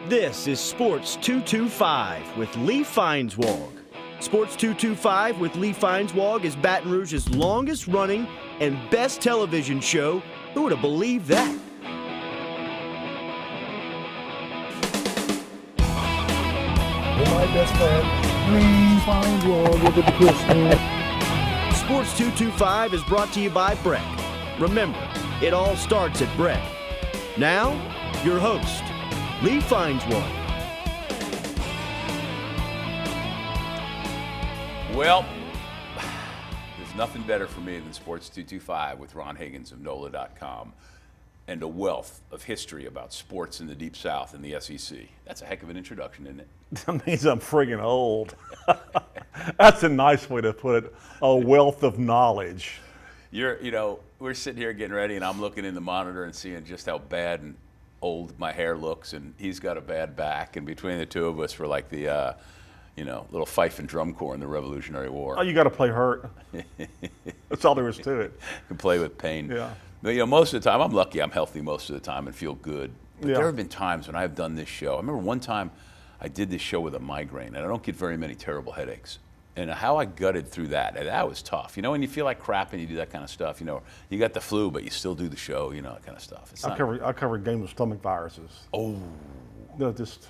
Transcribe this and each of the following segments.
This is Sports 225 with Lee Feinswag. Sports 225 with Lee Feinswag is Baton Rouge's longest running and best television show. Who would have believed that? My best friend, Lee Feinswag, with the Christmas. Sports 225 is brought to you by Breck. Remember, it all starts at Breck. Now, your host, Lee Feinswag. Well, there's nothing better for me than Sports 225 with Ron Higgins of NOLA.com and a wealth of history about sports in the Deep South and the SEC. That's a heck of an introduction, isn't it? That means I'm friggin' old. That's a nice way to put it, a wealth of knowledge. We're sitting here getting ready, and I'm looking in the monitor and seeing just how bad and old my hair looks, and he's got a bad back, and between the two of us, we're like the little fife and drum corps in the Revolutionary War. Oh, you got to play hurt. That's all there is to it. You can play with pain. Yeah. But, most of the time, I'm lucky I'm healthy most of the time and feel good. But Yeah. there have been times when I've done this show. I remember one time I did this show with a migraine, and I don't get very many terrible headaches. And how I gutted through that, and that was tough. When you feel like crap and you do that kind of stuff, you got the flu, but you still do the show, that kind of stuff. It's I covered games with stomach viruses. Oh. No, just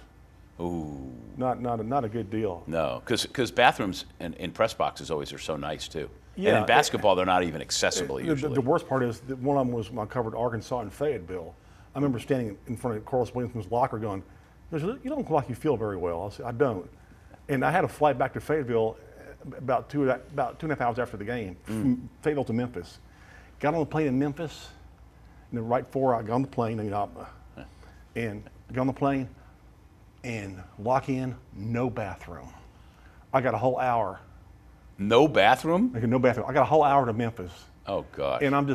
not a good deal. No, because bathrooms and press boxes always are so nice, too. Yeah, and in basketball, they're not even accessible usually. The worst part is that one of them was when I covered Arkansas and Fayetteville. I remember standing in front of Corliss Williamson's locker going, "You don't look like you feel very well." I said, "I don't." And I had a flight back to Fayetteville about two and a half hours after the game, from Fayetteville to Memphis. Got on the plane in Memphis, and then right before I got on the plane, and got on the plane, and lock in, no bathroom. I got a whole hour. No bathroom? No bathroom. I got a whole hour to Memphis. Oh, gosh. And I'm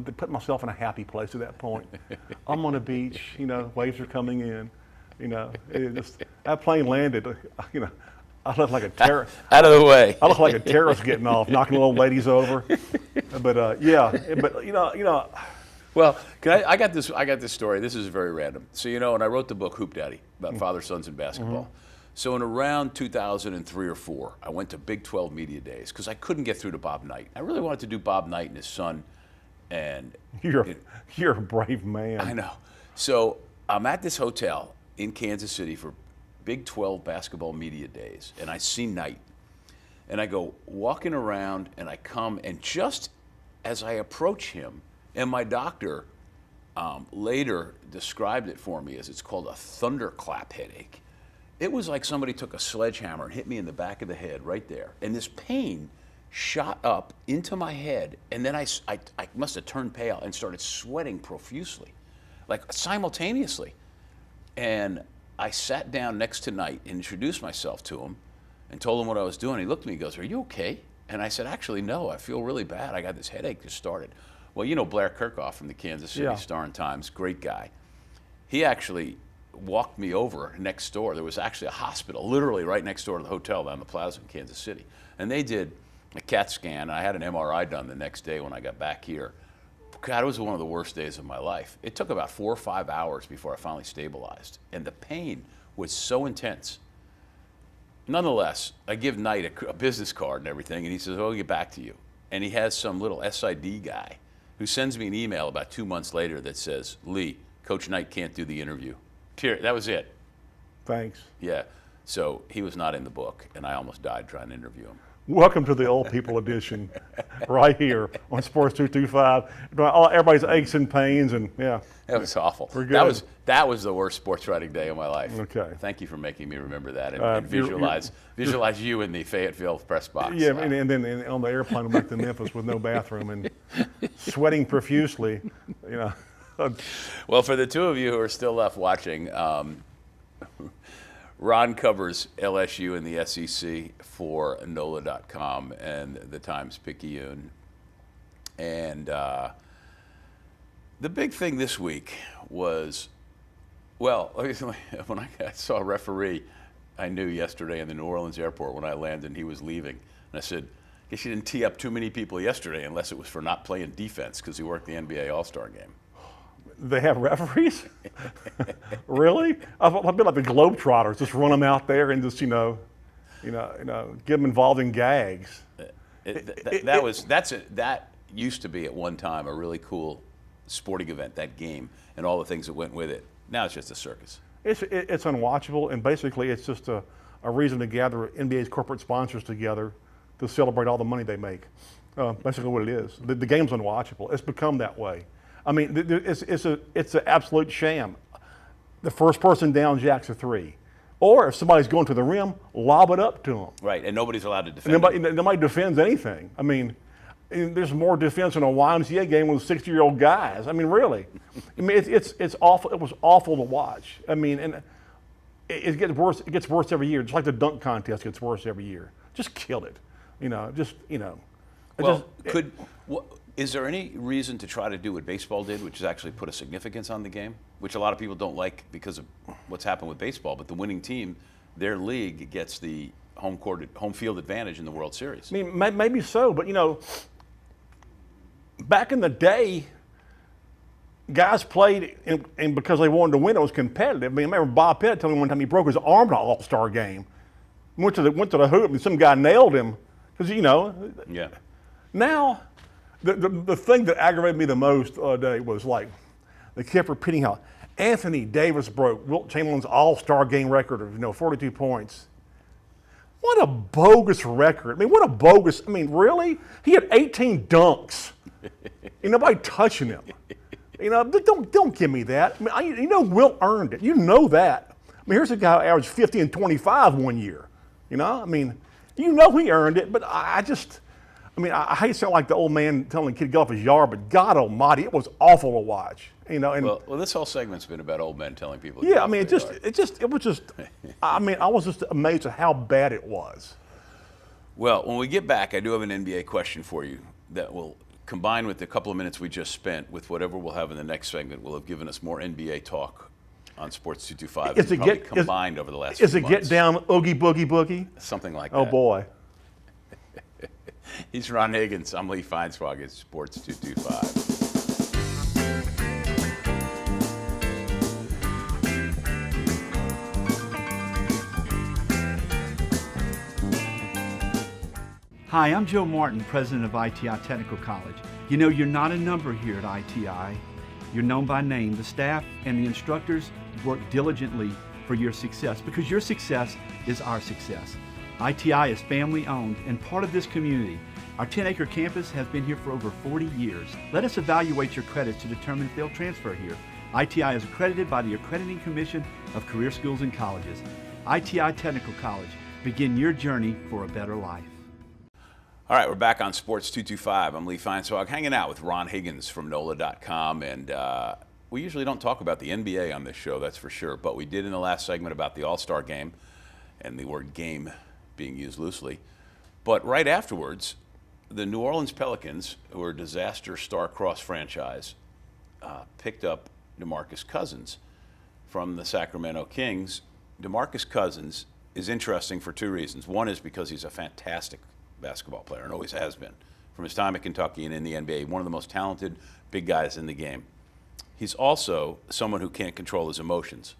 putting myself in a happy place at that point. I'm on a beach, waves are coming in, that plane landed, I looked like a terrorist. Out of the way. I look like a terrorist getting off, knocking little ladies over. But Well, I got this story. This is very random. So, when I wrote the book Hoop Daddy about father sons in basketball. So in around 2003 or 4, I went to Big 12 Media Days because I couldn't get through to Bob Knight. I really wanted to do Bob Knight and his son. And you're a brave man. I know. So I'm at this hotel in Kansas City for Big 12 Basketball Media Days, and I see Knight. And I go walking around, and I come, and just as I approach him, and my doctor later described it for me as it's called a thunderclap headache. It was like somebody took a sledgehammer and hit me in the back of the head right there. And this pain shot up into my head, and then I must have turned pale and started sweating profusely, like simultaneously. And I sat down next to Knight and introduced myself to him and told him what I was doing. He looked at me and goes, "Are you okay?" And I said, "Actually, no, I feel really bad. I got this headache just started." Well, Blair Kirchhoff from the Kansas City Star and Times, great guy. He actually walked me over next door. There was actually a hospital literally right next door to the hotel down the plaza in Kansas City. And they did a CAT scan. I had an MRI done the next day when I got back here. God, it was one of the worst days of my life. It took about 4 or 5 hours before I finally stabilized. And the pain was so intense. Nonetheless, I give Knight a business card and everything, and he says, "I'll get back to you." And he has some little SID guy who sends me an email about 2 months later that says, "Lee, Coach Knight can't do the interview." That was it. Thanks. Yeah. So he was not in the book, and I almost died trying to interview him. Welcome to the old people edition, right here on Sports 225. Everybody's aches and pains, and That was awful. We're good. That was the worst sports writing day of my life. Okay. Thank you for making me remember that and visualize you in the Fayetteville press box. Yeah, and then on the airplane back to Memphis with no bathroom and sweating profusely, Well, for the two of you who are still left watching, Ron covers LSU and the SEC for NOLA.com and the Times-Picayune. And the big thing this week was, when I saw a referee I knew yesterday in the New Orleans airport when I landed and he was leaving, and I said, "Guess you didn't tee up too many people yesterday unless it was for not playing defense because he worked the NBA All-Star game." They have referees? Really? I've been like the Globetrotters, just run them out there and just, get them involved in gags. That used to be at one time a really cool sporting event, that game, and all the things that went with it. Now it's just a circus. It's unwatchable, and basically it's just a reason to gather NBA's corporate sponsors together to celebrate all the money they make. Basically what it is. The game's unwatchable. It's become that way. I mean, it's an absolute sham. The first person down jacks a three. Or if somebody's going to the rim, lob it up to them. Right, and nobody's allowed to defend. Nobody defends anything. I mean, there's more defense in a YMCA game with 60-year-old guys. I mean, really. I mean, it's awful. It was awful to watch. I mean, and it gets worse. It gets worse every year. Just like the dunk contest gets worse every year. Just kill it. Is there any reason to try to do what baseball did, which is actually put a significance on the game, which a lot of people don't like because of what's happened with baseball? But the winning team, their league gets the home field advantage in the World Series. I mean, maybe so, but back in the day, guys played, and because they wanted to win, it was competitive. I mean, I remember Bob Pitt telling me one time he broke his arm in an All-Star game. Went to the hoop, and some guy nailed him because Yeah. Now, the thing that aggravated me the most today was like they kept repeating how Anthony Davis broke Wilt Chamberlain's All-Star game record of 42 points. What a bogus record! I mean, really? He had 18 dunks. Ain't nobody touching him. Don't give me that. I mean, Wilt earned it. You know that. I mean, here's a guy who averaged 50 and 25 one year. I mean, he earned it. But I hate to sound like the old man telling the kid to get off his yard, but God Almighty, it was awful to watch. Well, this whole segment's been about old men telling people. Yeah, I mean, it was just. I mean, I was just amazed at how bad it was. Well, when we get back, I do have an NBA question for you that will combine with the couple of minutes we just spent with whatever we'll have in the next segment. Will have given us more NBA talk on Sports 225. Combined over the last few months. Is it get down oogie boogie boogie? Something like that. Oh boy. He's Ron Higgins. I'm Lee Feinswag at Sports 225. Hi, I'm Joe Martin, president of ITI Technical College. You're not a number here at ITI. You're known by name. The staff and the instructors work diligently for your success because your success is our success. ITI is family owned and part of this community. Our 10-acre campus has been here for over 40 years. Let us evaluate your credits to determine if they'll transfer here. ITI is accredited by the Accrediting Commission of Career Schools and Colleges. ITI Technical College. Begin your journey for a better life. All right, we're back on Sports 225. I'm Lee Feinswag, hanging out with Ron Higgins from NOLA.com, and we usually don't talk about the NBA on this show, that's for sure, but we did in the last segment about the All-Star Game, and the word game being used loosely. But right afterwards, the New Orleans Pelicans, who are a disaster star-crossed franchise, picked up DeMarcus Cousins from the Sacramento Kings. DeMarcus Cousins is interesting for two reasons. One is because he's a fantastic basketball player and always has been from his time at Kentucky and in the NBA, one of the most talented big guys in the game. He's also someone who can't control his emotions,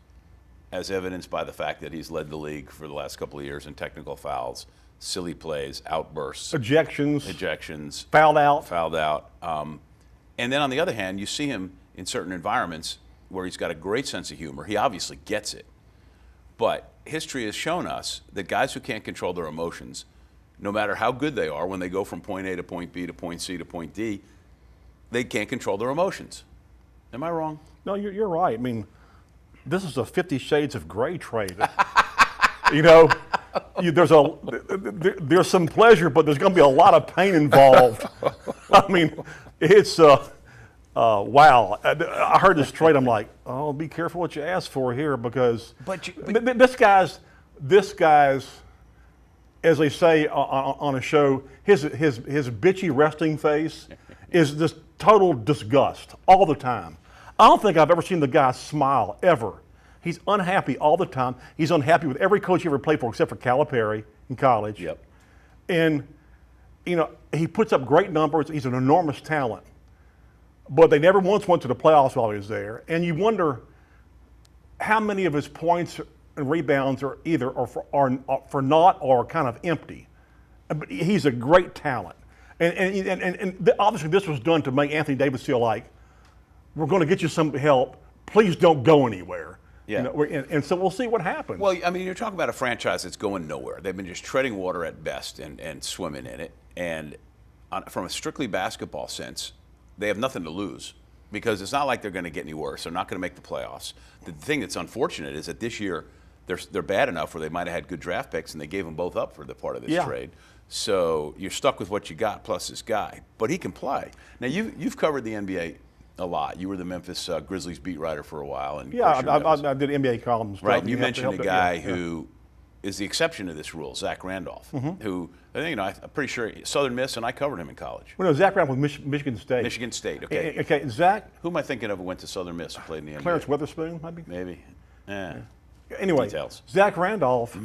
as evidenced by the fact that he's led the league for the last couple of years in technical fouls, silly plays, outbursts, ejections, fouled out. And then on the other hand, you see him in certain environments where he's got a great sense of humor. He obviously gets it. But history has shown us that guys who can't control their emotions, no matter how good they are, when they go from point A to point B to point C to point D, they can't control their emotions. Am I wrong? No, you're right. I mean, this is a 50 Shades of Grey trade. There's some pleasure, but there's going to be a lot of pain involved. I mean, it's wow. I heard this trade. I'm like, oh, be careful what you ask for here, because this guy's, as they say on a show, his bitchy resting face is just total disgust all the time. I don't think I've ever seen the guy smile, ever. He's unhappy all the time. He's unhappy with every coach he ever played for except for Calipari in college. Yep. And, he puts up great numbers. He's an enormous talent. but they never once went to the playoffs while he was there. And you wonder how many of his points and rebounds are either for naught or kind of empty. But he's a great talent. And obviously this was done to make Anthony Davis feel like, we're going to get you some help. Please don't go anywhere. Yeah. You know, and so we'll see what happens. Well, I mean, you're talking about a franchise that's going nowhere. They've been just treading water at best and swimming in it. And from a strictly basketball sense, they have nothing to lose because it's not like they're going to get any worse. They're not going to make the playoffs. The thing that's unfortunate is that this year they're bad enough where they might have had good draft picks and they gave them both up for the part of this trade. So you're stuck with what you got plus this guy. But he can play. Now, you've covered the NBA a lot. You were the Memphis Grizzlies beat writer for a while. And I did NBA columns. Right, and you mentioned a guy who is the exception to this rule, Zach Randolph, who, I'm pretty sure Southern Miss, and I covered him in college. Well, no, Zach Randolph was Michigan State. Michigan State, okay. Okay, Zach. Who am I thinking of who went to Southern Miss and played in the NBA? Clarence Witherspoon, maybe? Maybe. Yeah. Anyway, Details. Zach Randolph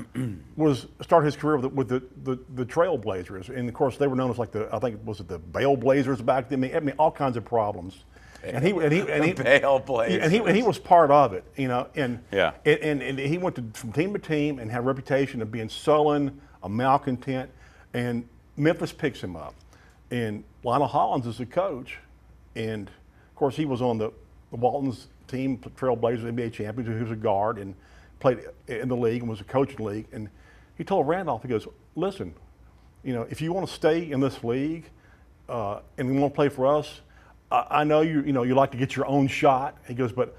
started his career with the Trailblazers, and of course they were known as like the Bale Blazers back then. I mean, all kinds of problems. And he Bale Blazers. And he was part of it, and yeah. And he went from team to team and had a reputation of being sullen, a malcontent, and Memphis picks him up, and Lionel Hollins is the coach, and of course he was on the Walton's team, Trailblazers, NBA champions. He was a guard and played in the league and was a coach in the league. And he told Randolph, he goes, listen, if you want to stay in this league and you want to play for us, I know you like to get your own shot. He goes, but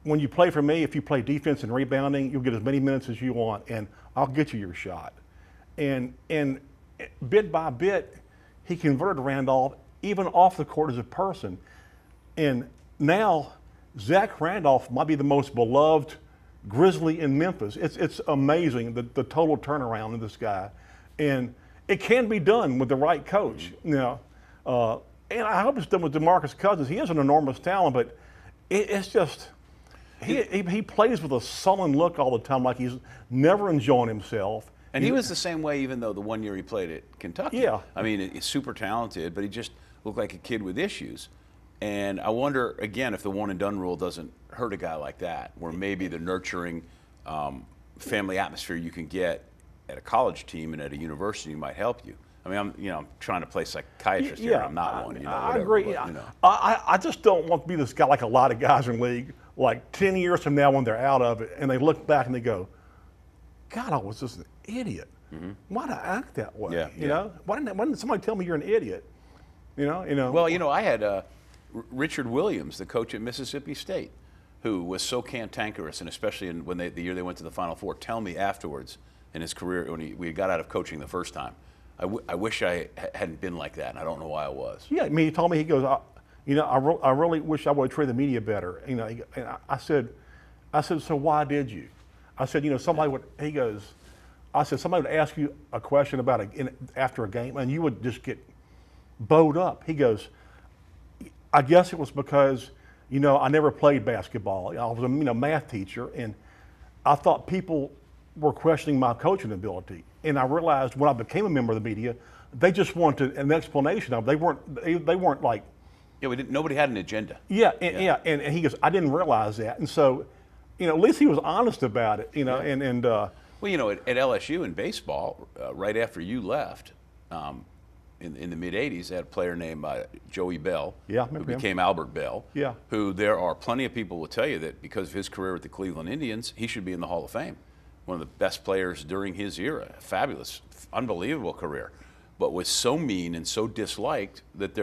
when you play for me, if you play defense and rebounding, you'll get as many minutes as you want, and I'll get you your shot. And bit by bit, he converted Randolph even off the court as a person. And now Zach Randolph might be the most beloved Grizzly in Memphis. It's amazing the total turnaround of this guy, and it can be done with the right coach. And I hope it's done with DeMarcus Cousins. He is an enormous talent, but it's just he plays with a sullen look all the time, like he's never enjoying himself. And he was the same way, even though the 1 year he played at Kentucky. Yeah. I mean, he's super talented, but he just looked like a kid with issues. And I wonder, again, if the one and done rule doesn't hurt a guy like that, where maybe the nurturing family atmosphere you can get at a college team and at a university might help you. I mean, I'm trying to play psychiatrist here. I'm not one. I agree. But, I just don't want to be this guy like a lot of guys in the league, like 10 years from now when they're out of it, and they look back and they go, God, I was just an idiot. Why did I act that way? Why didn't somebody tell me you're an idiot? Well, I had Richard Williams, the coach at Mississippi State, who was so cantankerous, and especially when the year they went to the Final Four, tell me afterwards in his career when we got out of coaching the first time, I wish I hadn't been like that, and I don't know why I was. Yeah, I mean, he told me, he goes, I really wish I would have treated the media better. And I said, so why did you? I said, somebody would. He goes, I said, somebody would ask you a question about after a game, and you would just get bowed up. He goes, I guess it was because, I never played basketball. I was a math teacher, and I thought people were questioning my coaching ability. And I realized when I became a member of the media, they just wanted an explanation of it. They weren't like. Yeah, nobody had an agenda. Yeah, and he goes, I didn't realize that. And so, at least he was honest about it, Well, at LSU in baseball, right after you left, in the mid-'80s, they had a player named Joey Bell, who became Albert Bell, who there are plenty of people will tell you that because of his career with the Cleveland Indians, he should be in the Hall of Fame. One of the best players during his era, fabulous, unbelievable career, but was so mean and so disliked that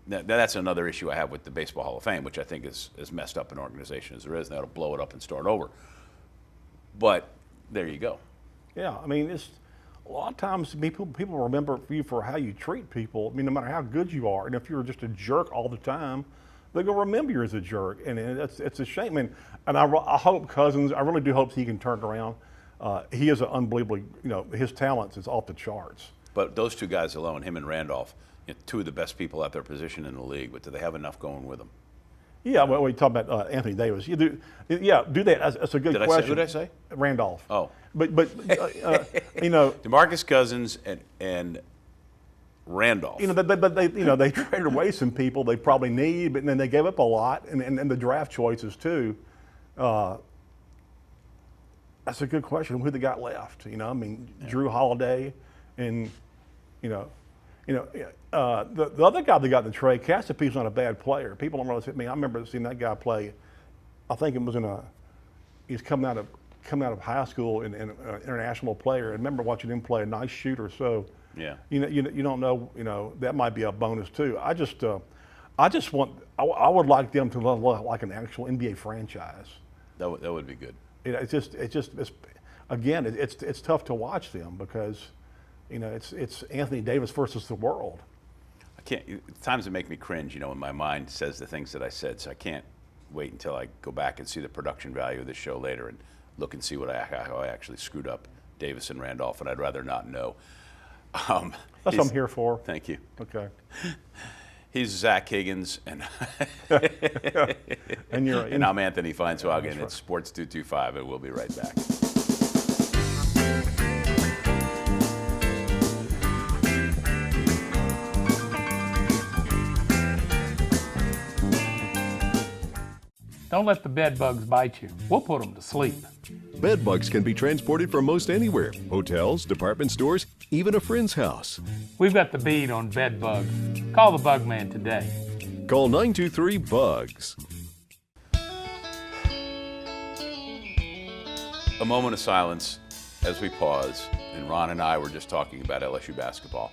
that's another issue I have with the Baseball Hall of Fame, which I think is as messed up an organization as there is, and that'll blow it up and start over. But there you go. Yeah, I mean, it's a lot of times people remember you for how you treat people. I mean, no matter how good you are, and if you're just a jerk all the time, they're going to remember you as a jerk, and it's a shame. And I hope Cousins, I really do hope he can turn it around. He is an unbelievably, his talents is off the charts. But those two guys alone, him and Randolph, two of the best people at their position in the league, but do they have enough going with them? Yeah, well, we talk about Anthony Davis. Do that. That's a good question. Who did I say? Randolph. Oh. But DeMarcus Cousins and Randolph. But they traded away some people they probably need, but then they gave up a lot, and the draft choices too. That's a good question. Who they got left? Drew Holiday, and the other guy they got in the trade, Castapi's not a bad player. People don't realize it. I remember seeing that guy play. I think it was he's coming out of high school and an international player. I remember watching him play, a nice shooter. So yeah, you don't know, that might be a bonus too. I would like them to look like an actual NBA franchise. That would be good. It's tough to watch them because, it's Anthony Davis versus the world. I can't. Times that make me cringe, when my mind says the things that I said. So I can't wait until I go back and see the production value of this show later and look and see how I actually screwed up Davis and Randolph, and I'd rather not know. That's what I'm here for. Thank you. Okay. He's Zach Higgins, and and I'm Anthony Feinswagen. It's Sports 225, and we'll be right back. Don't let the bed bugs bite you. We'll put them to sleep. Bed bugs can be transported from most anywhere. Hotels, department stores, even a friend's house. We've got the bead on bed bugs. Call the bug man today. Call 923-BUGS. A moment of silence as we pause, and Ron and I were just talking about LSU basketball.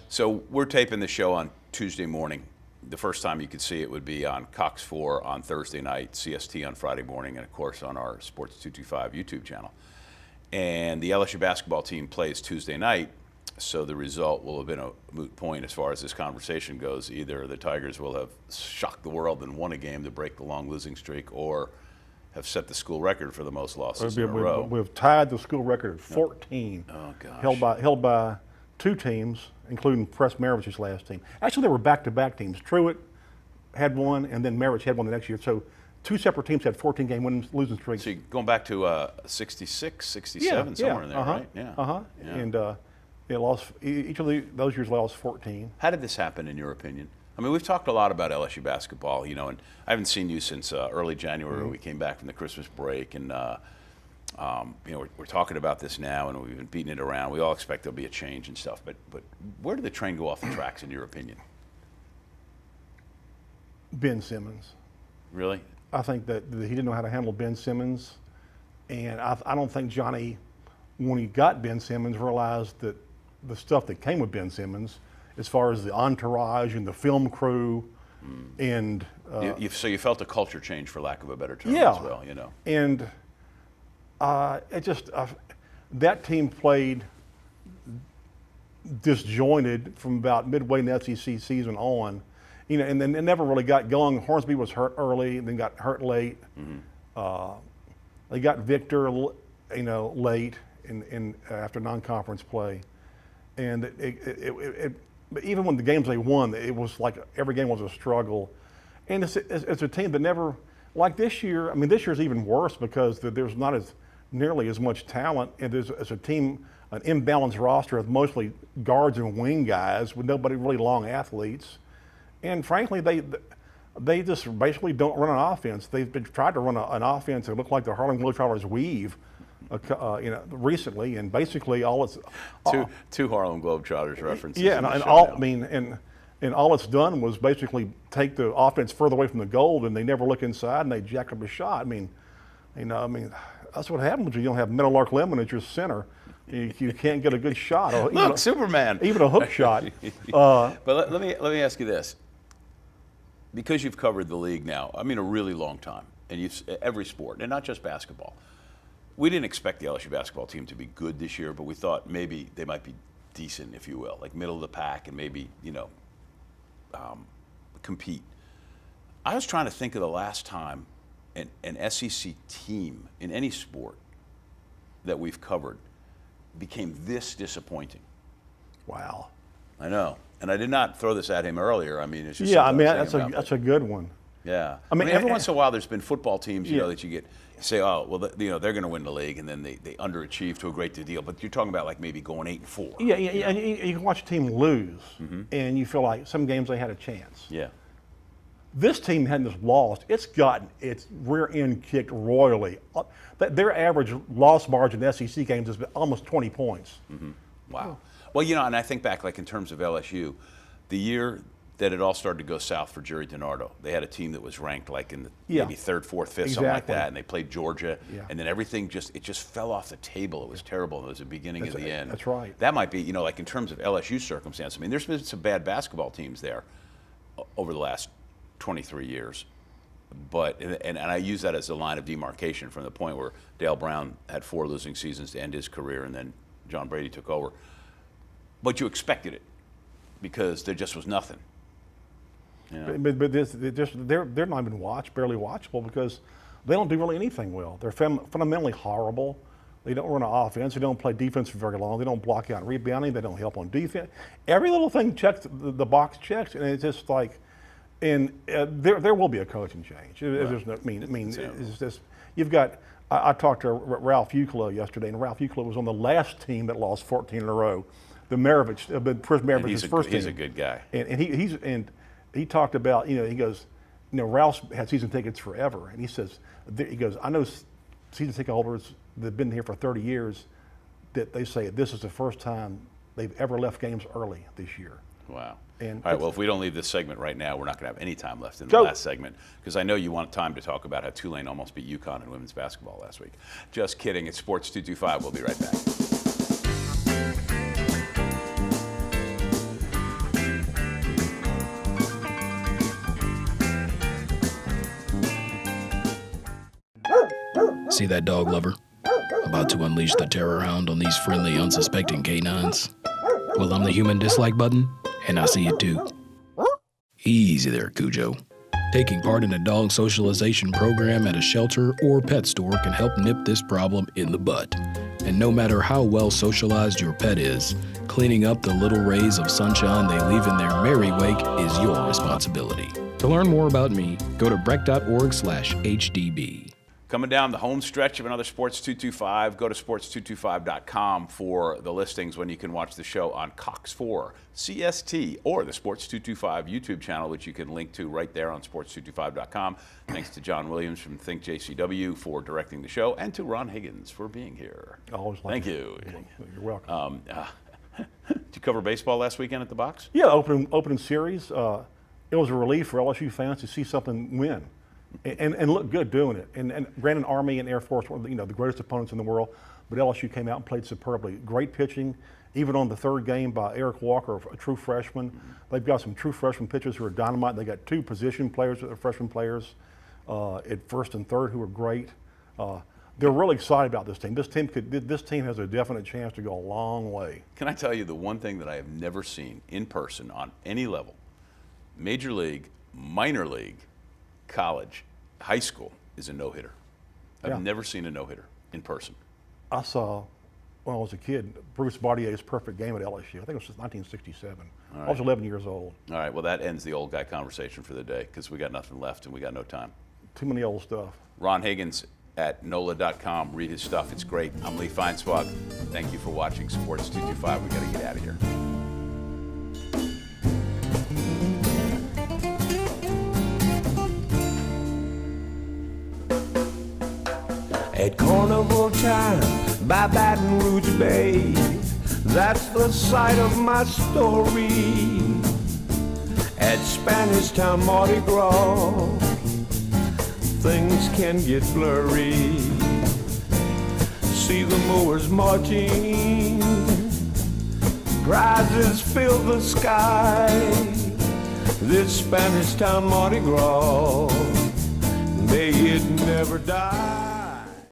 So we're taping the show on Tuesday morning. The first time you could see it would be on Cox 4 on Thursday night, CST on Friday morning, and of course on our Sports 225 YouTube channel. And the LSU basketball team plays Tuesday night, so the result will have been a moot point as far as this conversation goes. Either the Tigers will have shocked the world and won a game to break the long losing streak, or have set the school record for the most losses in a row. We've tied the school record at 14. Oh, gosh. Held by two teams, including Press Maravich's last team. Actually, they were back-to-back teams. Truett had one, and then Maravich had one the next year. So two separate teams had 14-game losing streaks. So you're going back to 66, 67, somewhere in there, right? Yeah. And they lost, each of those years lost 14. How did this happen, in your opinion? I mean, we've talked a lot about LSU basketball, and I haven't seen you since early January. We came back from the Christmas break, and we're talking about this now, and we've been beating it around. We all expect there'll be a change and stuff, but where did the train go off the tracks, in your opinion? Ben Simmons. Really? I think that he didn't know how to handle Ben Simmons, and I don't think Johnny, when he got Ben Simmons, realized that the stuff that came with Ben Simmons, as far as the entourage and the film crew, and so you felt a culture change, for lack of a better term, yeah, as well, And it just that team played disjointed from about midway in the SEC season on, and then it never really got going. Hornsby was hurt early, and then got hurt late. They got Victor, late in after non-conference play, and but even when the games they won, it was like every game was a struggle. And it's a team that never, like this year. I mean, this year's even worse because there's not nearly as much talent, and there's a team, an imbalanced roster of mostly guards and wing guys with nobody really long athletes. And frankly, they just basically don't run an offense. They've tried to run an offense that looked like the Harlem Globetrotters weave, recently, and basically all it's two Harlem Globetrotters references. Yeah, and all it's done was basically take the offense further away from the goal, and they never look inside and they jack up a shot. I mean, that's what happens when you don't have Meadowlark Lemon as your center. You can't get a good shot. Look, Superman. Even a hook shot. But let me ask you this. Because you've covered the league now, a really long time, and every sport, and not just basketball. We didn't expect the LSU basketball team to be good this year, but we thought maybe they might be decent, if you will, like middle of the pack, and maybe compete. I was trying to think of the last time an SEC team in any sport that we've covered became this disappointing. Wow. I know, and I did not throw this at him earlier. It's just that's a good one. Yeah. I mean, every once in a while, there's been football teams, you Yeah. know, that you say, oh, well, they're going to win the league, and then they underachieve to a great deal. But you're talking about like maybe going 8-4. Yeah, and you can watch a team lose, and you feel like some games they had a chance. Yeah. This team hadn't just lost; it's gotten its rear end kicked royally. Their average loss margin in SEC games has been almost 20 points. Wow. Well, you know, and I think back, like in terms of LSU, the year that it all started to go south for Jerry DiNardo, they had a team that was ranked like in the maybe third, fourth, fifth, something like that, and they played Georgia, and then everything just fell off the table. It was terrible. It was the beginning of the end. That's right. That might be, you know, like in terms of LSU circumstance. I mean, there's been some bad basketball teams there over the last 23 years. But and I use that as a line of demarcation from the point where Dale Brown had 4 losing seasons to end his career, and then John Brady took over. But you expected it because there just was nothing. You know? But they're not even barely watchable because they don't do really anything well. They're fundamentally horrible. They don't run an offense. They don't play defense for very long. They don't block out rebounding. They don't help on defense. Every little thing checks, the box checks, and it's just like, and there will be a coaching change. There's no, it's just, you've got. I talked to Ralph Ukla yesterday, and Ralph Ukla was on the last team that lost 14 in a row, the Maravich, Chris Maravich's first team. He's a good guy. And he talked about, he goes, Ralph's had season tickets forever, and he says, I know season ticket holders that have been here for 30 years that they say this is the first time they've ever left games early this year. Wow. And all right, well, if we don't leave this segment right now, we're not going to have any time left in the last segment, because I know you want time to talk about how Tulane almost beat UConn in women's basketball last week. Just kidding. It's Sports 225. We'll be right back. See that dog lover? About to unleash the terror hound on these friendly, unsuspecting canines? Well, I'm the human dislike button, and I see it too. Easy there, Cujo. Taking part in a dog socialization program at a shelter or pet store can help nip this problem in the bud. And no matter how well socialized your pet is, cleaning up the little rays of sunshine they leave in their merry wake is your responsibility. To learn more about me, go to breck.org/HDB. Coming down the home stretch of another Sports 225, go to sports225.com for the listings when you can watch the show on Cox 4, CST, or the Sports 225 YouTube channel, which you can link to right there on sports225.com. Thanks to John Williams from Think JCW for directing the show, and to Ron Higgins for being here. Always like Thank you. You're welcome. Did you cover baseball last weekend at the box? Yeah, opening series. It was a relief for LSU fans to see something win. And look good doing it. And granted, Army and Air Force were the greatest opponents in the world, but LSU came out and played superbly. Great pitching, even on the third game by Eric Walker, a true freshman. They've got some true freshman pitchers who are dynamite. They got 2 position players, freshman players, at first and third who are great. They're really excited about this team. This team has a definite chance to go a long way. Can I tell you the one thing that I have never seen in person on any level, major league, minor league, college, high school, is a no-hitter. I've never seen a no-hitter in person. I saw, when I was a kid, Bruce Baudier's perfect game at LSU. I think it was 1967. Right. I was 11 years old. All right, well, that ends the old guy conversation for the day because we got nothing left and we got no time. Too many old stuff. Ron Higgins at NOLA.com. Read his stuff. It's great. I'm Lee Feinswag. Thank you for watching Sports 225. We got to get out of here. At carnival time by Baton Rouge Bay, that's the site of my story. At Spanish Town Mardi Gras, things can get blurry. See the mowers marching, prizes fill the sky. This Spanish Town Mardi Gras, may it never die.